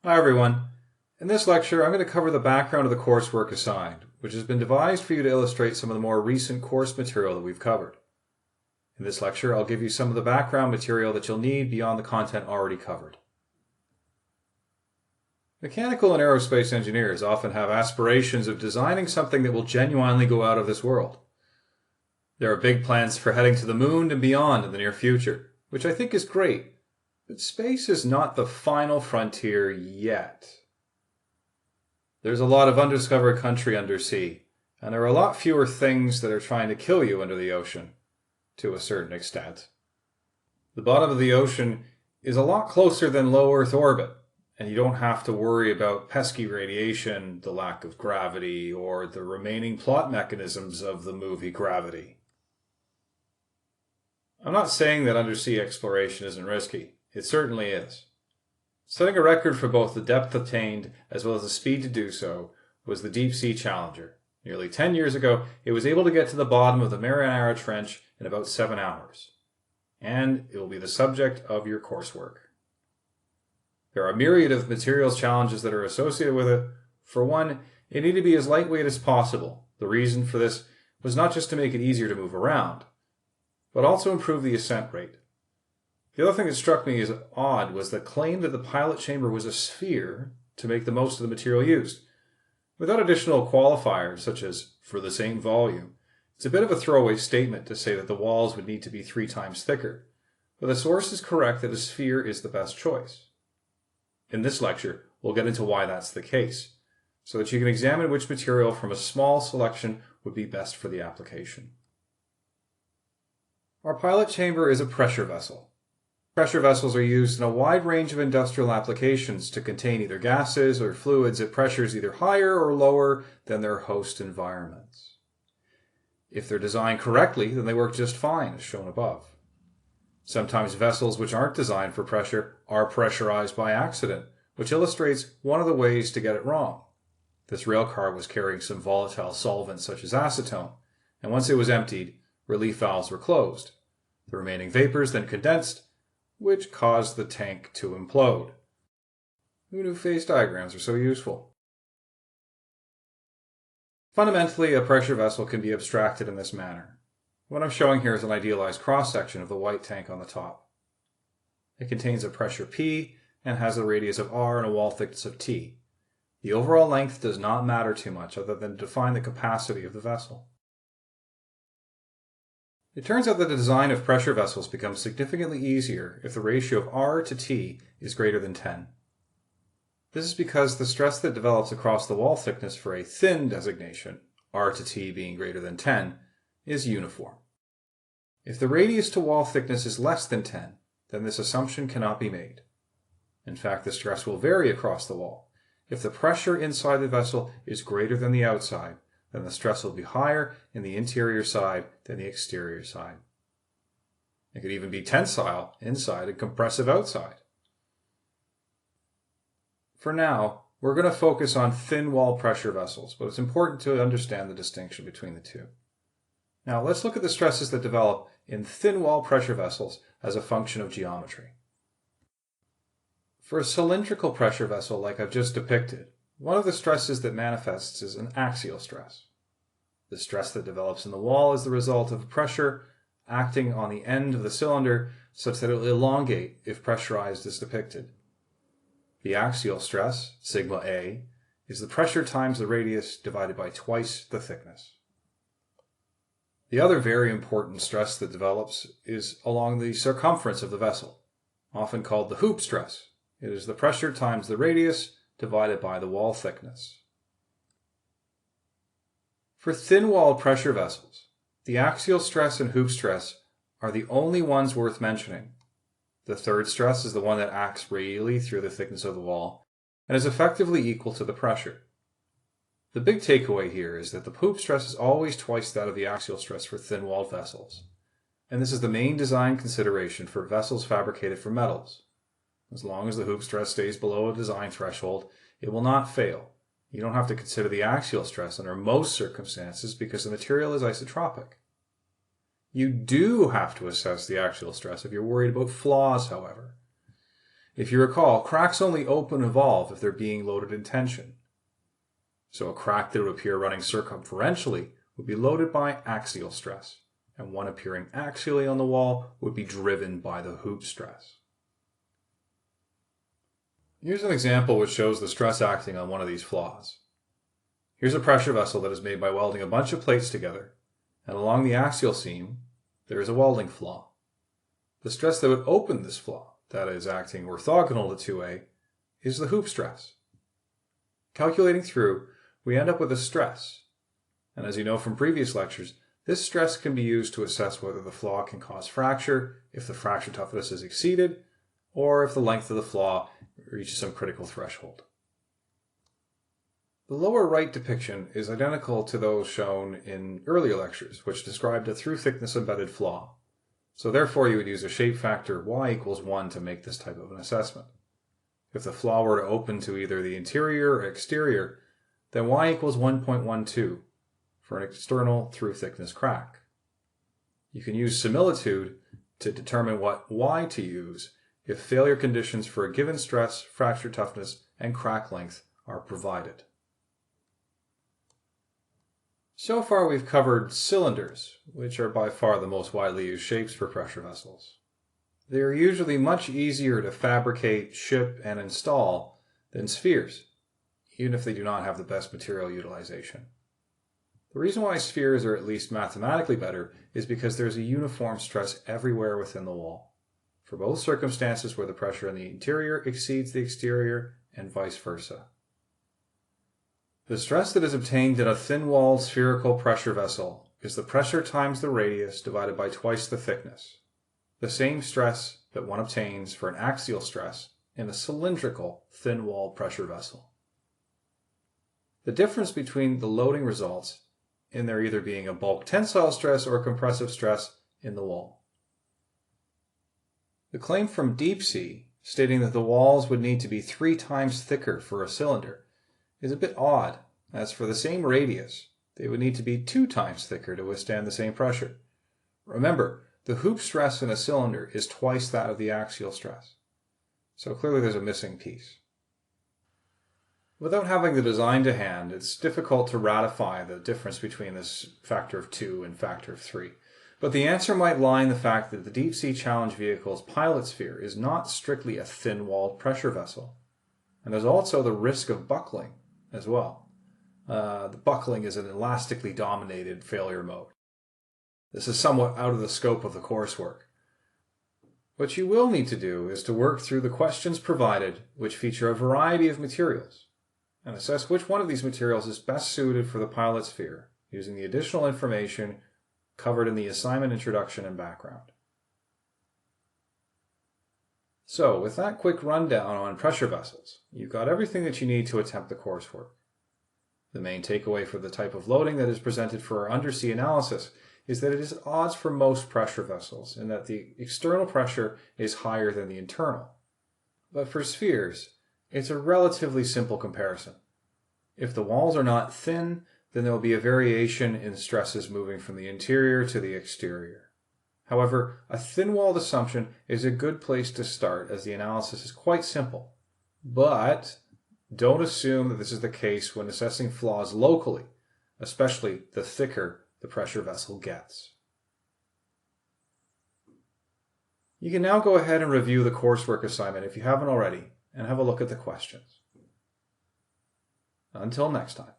Hi everyone. In this lecture, I'm going to cover the background of the coursework assigned, which has been devised for you to illustrate some of the more recent course material that we've covered. In this lecture, I'll give you some of the background material that you'll need beyond the content already covered. Mechanical and aerospace engineers often have aspirations of designing something that will genuinely go out of this world. There are big plans for heading to the moon and beyond in the near future, which I think is great, but space is not the final frontier yet. There's a lot of undiscovered country undersea, and there are a lot fewer things that are trying to kill you under the ocean, to a certain extent. The bottom of the ocean is a lot closer than low Earth orbit, and you don't have to worry about pesky radiation, the lack of gravity, or the remaining plot mechanisms of the movie Gravity. I'm not saying that undersea exploration isn't risky. It certainly is. Setting a record for both the depth attained as well as the speed to do so was the Deep Sea Challenger. Nearly 10 years ago, it was able to get to the bottom of the Mariana Trench in about 7 hours. And it will be the subject of your coursework. There are a myriad of materials challenges that are associated with it. For one, it needed to be as lightweight as possible. The reason for this was not just to make it easier to move around, but also improve the ascent rate. The other thing that struck me as odd was the claim that the pilot chamber was a sphere to make the most of the material used. Without additional qualifiers, such as for the same volume, it's a bit of a throwaway statement to say that the walls would need to be 3 times thicker, but the source is correct that a sphere is the best choice. In this lecture, we'll get into why that's the case, so that you can examine which material from a small selection would be best for the application. Our pilot chamber is a pressure vessel. Pressure vessels are used in a wide range of industrial applications to contain either gases or fluids at pressures either higher or lower than their host environments. If they're designed correctly, then they work just fine, as shown above. Sometimes vessels which aren't designed for pressure are pressurized by accident, which illustrates one of the ways to get it wrong. This railcar was carrying some volatile solvent such as acetone, and once it was emptied, relief valves were closed. The remaining vapors then condensed, which caused the tank to implode. Who knew phase diagrams are so useful? Fundamentally, a pressure vessel can be abstracted in this manner. What I'm showing here is an idealized cross-section of the white tank on the top. It contains a pressure P and has a radius of R and a wall thickness of T. The overall length does not matter too much other than to define the capacity of the vessel. It turns out that the design of pressure vessels becomes significantly easier if the ratio of R to T is greater than 10. This is because the stress that develops across the wall thickness for a thin designation, R to T being greater than 10, is uniform. If the radius to wall thickness is less than 10, then this assumption cannot be made. In fact, the stress will vary across the wall. If the pressure inside the vessel is greater than the outside, then the stress will be higher in the interior side than the exterior side. It could even be tensile inside and compressive outside. For now, we're going to focus on thin wall pressure vessels, but it's important to understand the distinction between the two. Now let's look at the stresses that develop in thin wall pressure vessels as a function of geometry. For a cylindrical pressure vessel like I've just depicted, one of the stresses that manifests is an axial stress. The stress that develops in the wall is the result of pressure acting on the end of the cylinder such that it will elongate if pressurized as depicted. The axial stress, sigma A, is the pressure times the radius divided by twice the thickness. The other very important stress that develops is along the circumference of the vessel, often called the hoop stress. It is the pressure times the radius divided by the wall thickness. For thin-walled pressure vessels, the axial stress and hoop stress are the only ones worth mentioning. The third stress is the one that acts radially through the thickness of the wall and is effectively equal to the pressure. The big takeaway here is that the hoop stress is always twice that of the axial stress for thin-walled vessels, and this is the main design consideration for vessels fabricated for metals. As long as the hoop stress stays below a design threshold, it will not fail. You don't have to consider the axial stress under most circumstances because the material is isotropic. You do have to assess the axial stress if you're worried about flaws, however. If you recall, cracks only open and evolve if they're being loaded in tension. So a crack that would appear running circumferentially would be loaded by axial stress, and one appearing axially on the wall would be driven by the hoop stress. Here's an example which shows the stress acting on one of these flaws. Here's a pressure vessel that is made by welding a bunch of plates together, and along the axial seam there is a welding flaw. The stress that would open this flaw, that is acting orthogonal to 2A, is the hoop stress. Calculating through, we end up with a stress, and as you know from previous lectures, this stress can be used to assess whether the flaw can cause fracture, if the fracture toughness is exceeded, or if the length of the flaw reaches some critical threshold. The lower right depiction is identical to those shown in earlier lectures, which described a through thickness embedded flaw. So therefore you would use a shape factor y equals 1 to make this type of an assessment. If the flaw were to open to either the interior or exterior, then y equals 1.12 for an external through thickness crack. You can use similitude to determine what y to use if failure conditions for a given stress, fracture toughness, and crack length are provided. So far we've covered cylinders, which are by far the most widely used shapes for pressure vessels. They are usually much easier to fabricate, ship, and install than spheres, even if they do not have the best material utilization. The reason why spheres are at least mathematically better is because there's a uniform stress everywhere within the wall, for both circumstances where the pressure in the interior exceeds the exterior and vice versa. The stress that is obtained in a thin-walled spherical pressure vessel is the pressure times the radius divided by twice the thickness, the same stress that one obtains for an axial stress in a cylindrical thin-walled pressure vessel. The difference between the loading results in there either being a bulk tensile stress or compressive stress in the wall. The claim from deep sea, stating that the walls would need to be 3 times thicker for a cylinder, is a bit odd, as for the same radius, they would need to be 2 times thicker to withstand the same pressure. Remember, the hoop stress in a cylinder is twice that of the axial stress, so clearly there's a missing piece. Without having the design to hand, it's difficult to ratify the difference between this factor of 2 and factor of 3. But the answer might lie in the fact that the Deep Sea Challenge vehicle's pilot sphere is not strictly a thin-walled pressure vessel. And there's also the risk of buckling as well. The buckling is an elastically dominated failure mode. This is somewhat out of the scope of the coursework. What you will need to do is to work through the questions provided, which feature a variety of materials, and assess which one of these materials is best suited for the pilot sphere, using the additional information covered in the assignment introduction and background. So, with that quick rundown on pressure vessels, you've got everything that you need to attempt the coursework. The main takeaway for the type of loading that is presented for our undersea analysis is that it is at odds for most pressure vessels, in that the external pressure is higher than the internal. But for spheres, it's a relatively simple comparison. If the walls are not thin, then there will be a variation in stresses moving from the interior to the exterior. However, a thin-walled assumption is a good place to start, as the analysis is quite simple. But don't assume that this is the case when assessing flaws locally, especially the thicker the pressure vessel gets. You can now go ahead and review the coursework assignment if you haven't already, and have a look at the questions. Until next time.